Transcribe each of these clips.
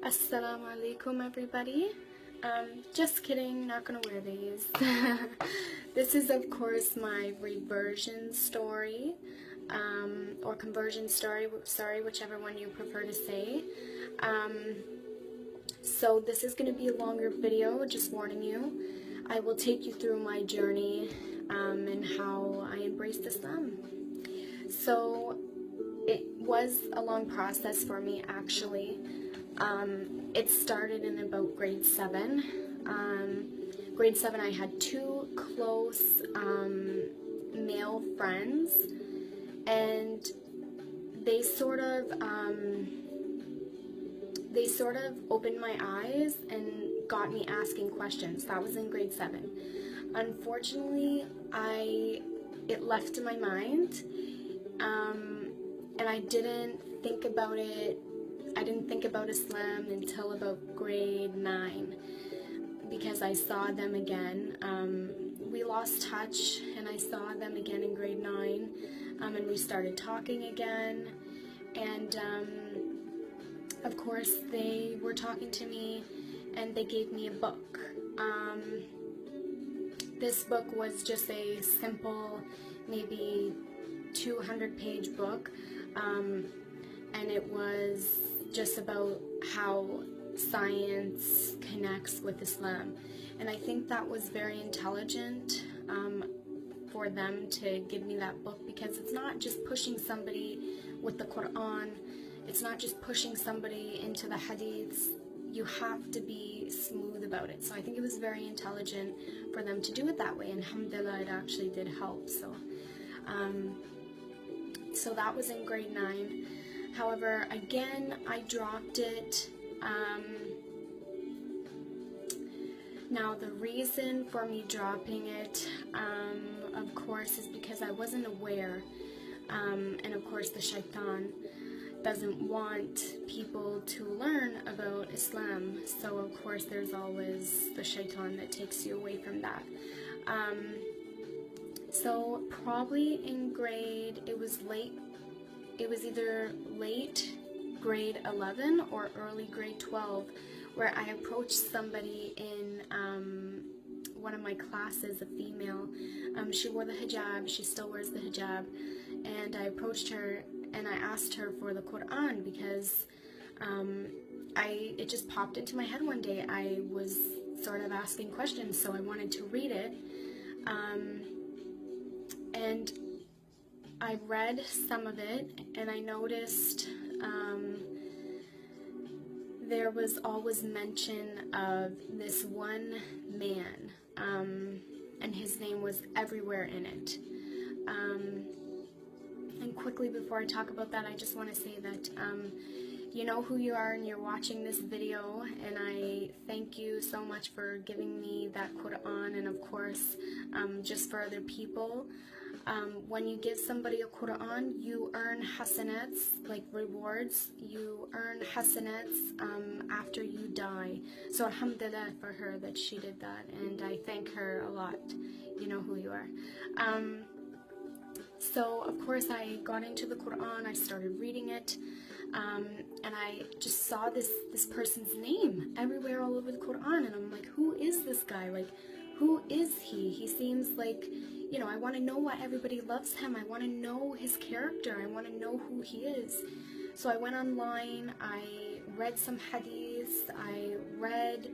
Assalamu alaikum, everybody. Just kidding, not gonna wear these. This is, of course, my reversion story, or conversion story, sorry, whichever one you prefer to say. So this is gonna be a longer video, just warning you. I will take you through my journey and how I embraced Islam. So it was a long process for me, actually. It started in about grade 7. Grade 7, I had two close male friends, and they sort of opened my eyes and got me asking questions. That was in grade 7. Unfortunately, it left in my mind, and I didn't think about it. I didn't think about Islam until about grade 9, because I saw them again. We lost touch, and I saw them again in grade 9, and we started talking again, and of course they were talking to me, and they gave me a book. This book was just a simple, maybe 200-page book, and it was just about how science connects with Islam. And I think that was very intelligent for them to give me that book, because it's not just pushing somebody with the Quran, it's not just pushing somebody into the hadiths. You have to be smooth about it. So I think it was very intelligent for them to do it that way, and alhamdulillah, it actually did help. So that was in grade 9. However, again, I dropped it. Now, the reason for me dropping it, of course, is because I wasn't aware. And of course, the shaitan doesn't want people to learn about Islam. So, of course, there's always the shaitan that takes you away from that. So, probably in grade, it was either late grade 11 or early grade 12, where I approached somebody in one of my classes, a female. She wore the hijab, she still wears the hijab, and I approached her and I asked her for the Quran, because it just popped into my head one day. I was sort of asking questions, so I wanted to read it, and I read some of it, and I noticed there was always mention of this one man, and his name was everywhere in it. And quickly, before I talk about that, I just want to say that you know who you are, and you're watching this video, and I thank you so much for giving me that Quran, and of course, just for other people. When you give somebody a Quran, you earn hasanats, like rewards. You earn hasanats after you die. So alhamdulillah for her that she did that, and I thank her a lot. You know who you are. So of course I got into the Quran, I started reading it, and I just saw this person's name everywhere all over the Quran, and I'm like, who is this guy? Like, who is he? He seems like, you know, I want to know why everybody loves him. I want to know his character. I want to know who he is. So I went online, I read some hadiths, I read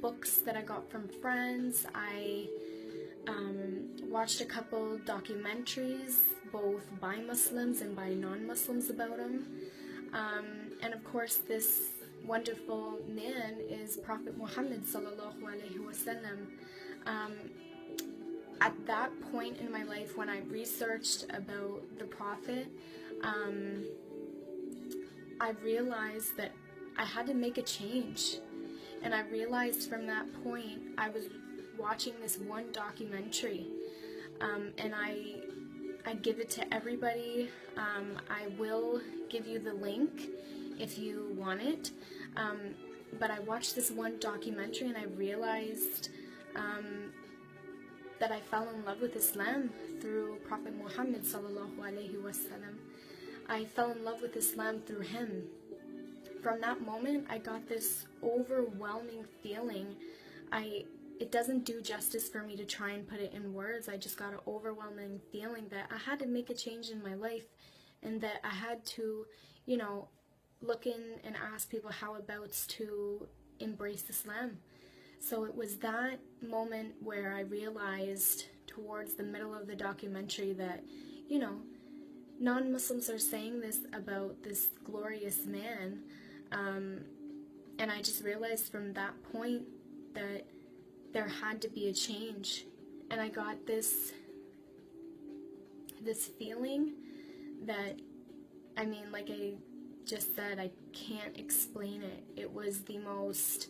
books that I got from friends, I watched a couple documentaries, both by Muslims and by non-Muslims, about him. And of course, this wonderful man is Prophet Muhammad sallallahu alaihi wasallam. At that point in my life, when I researched about the Prophet, I realized that I had to make a change. And I realized from that point, I was watching this one documentary, and I give it to everybody. I will give you the link if you want it, but I watched this one documentary, and I realized that I fell in love with Islam through Prophet Muhammad sallallahu alaihi wasallam. I fell in love with Islam through him, from that moment, I got this overwhelming feeling. It doesn't do justice for me to try and put it in words. I just got an overwhelming feeling that I had to make a change in my life, and that I had to, you know, look in and ask people how abouts to embrace Islam. So it was that moment where I realized towards the middle of the documentary that, you know, non-Muslims are saying this about this glorious man, and I just realized from that point that there had to be a change. And I got this feeling that, I mean, like I just said, I can't explain it. It was the most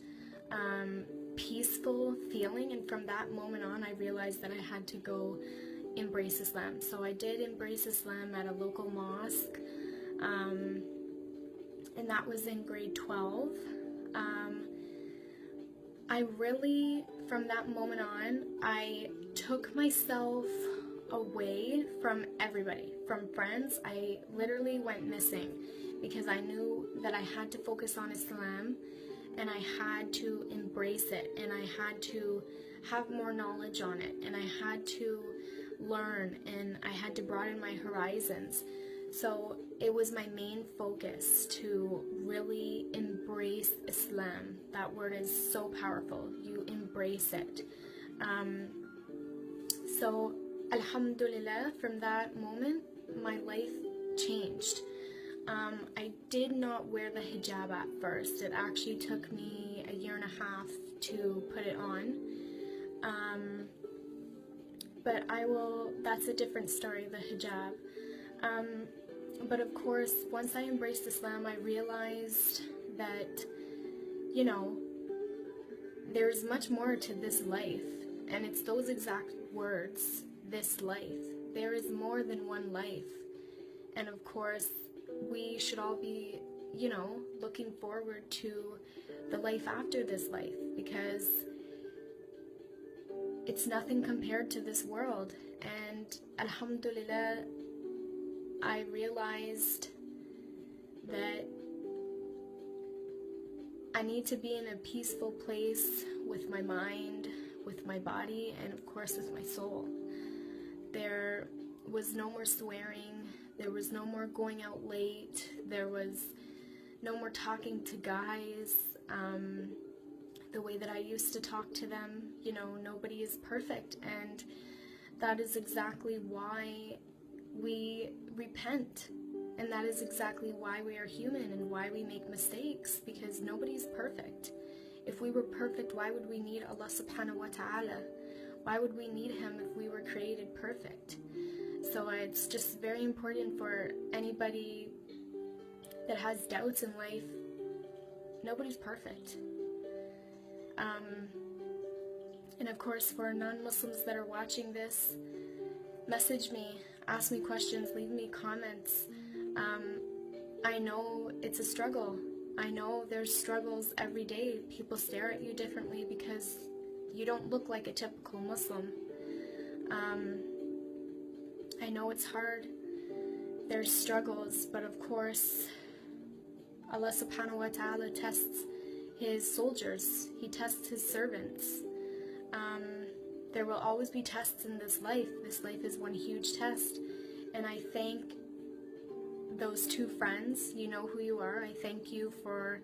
peaceful feeling, and from that moment on I realized that I had to go embrace Islam. So I did embrace Islam at a local mosque, and that was in grade 12. I really, from that moment on, I took myself away from everybody, from friends. I literally went missing because I knew that I had to focus on Islam, and I had to embrace it, and I had to have more knowledge on it, and I had to learn, and I had to broaden my horizons. So it was my main focus to really embrace Islam. That word is so powerful. You embrace it. So alhamdulillah, from that moment my life changed. I did not wear the hijab at first. It actually took me a year and a half to put it on. But that's a different story, the hijab. But of course, once I embraced Islam, I realized that, you know, there's much more to this life. And it's those exact words, this life. There is more than one life. And of course, we should all be, you know, looking forward to the life after this life, because it's nothing compared to this world. And alhamdulillah, I realized that I need to be in a peaceful place with my mind, with my body, and of course with my soul. There was no more swearing. There was no more going out late. There was no more talking to guys the way that I used to talk to them. You know, nobody is perfect, and that is exactly why we repent, and that is exactly why we are human and why we make mistakes, because nobody's perfect. If we were perfect, why would we need Allah subhanahu wa ta'ala? Why would we need him if we were created perfect? So it's just very important for anybody that has doubts in life. Nobody's perfect. And of course, for non-Muslims that are watching this, message me, ask me questions, leave me comments. I know it's a struggle. I know there's struggles every day. People stare at you differently because you don't look like a typical Muslim. I know it's hard. There's struggles, but of course, Allah subhanahu wa ta'ala tests his soldiers. He tests his servants. There will always be tests in this life. This life is one huge test. And I thank those two friends. You know who you are. I thank you for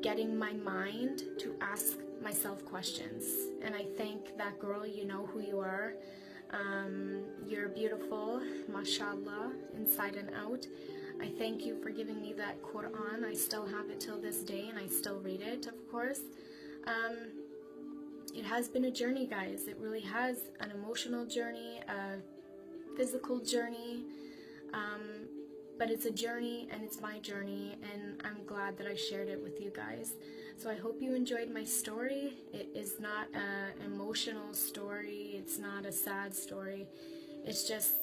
getting my mind to ask myself questions. And I thank that girl. You know who you are. You're beautiful, mashallah, inside and out. I thank you for giving me that Quran. I still have it till this day, and I still read it, of course. It has been a journey, guys. It really has. An emotional journey, a physical journey, but it's a journey, and it's my journey, and I'm glad that I shared it with you guys. So I hope you enjoyed my story. It is not an emotional story. It's not a sad story. It's just,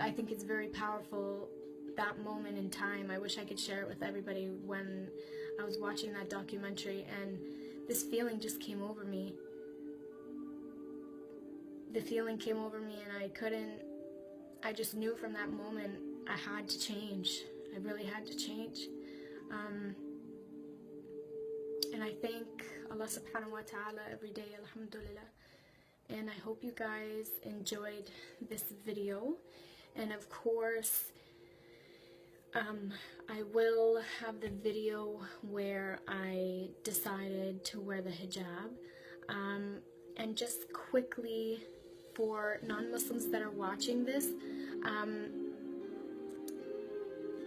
I think it's very powerful, that moment in time. I wish I could share it with everybody when I was watching that documentary, and this feeling just came over me. The feeling came over me, and I just knew from that moment I had to change. I really had to change. And I thank Allah subhanahu wa ta'ala every day, alhamdulillah. And I hope you guys enjoyed this video. And of course, I will have the video where I decided to wear the hijab. And just quickly, for non-Muslims that are watching this,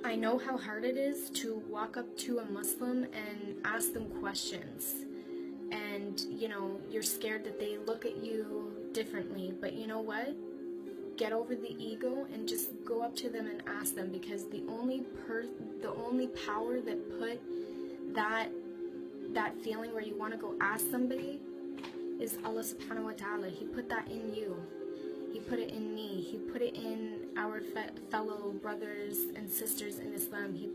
I know how hard it is to walk up to a Muslim and ask them questions. And, you know, you're scared that they look at you differently. But you know what? Get over the ego and just go up to them and ask them, because the only power that put that feeling where you want to go ask somebody is Allah subhanahu wa ta'ala. He put that in you. He put it in me. He put it in our fellow brothers and sisters in Islam. He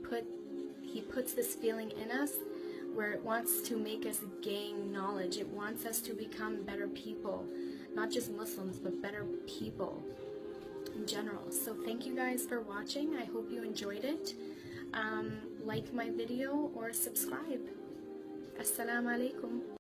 puts this feeling in us where it wants to make us gain knowledge. It wants us to become better people, not just Muslims, but better people in general. So thank you guys for watching. I hope you enjoyed it. Like my video or subscribe. Assalamu alaikum.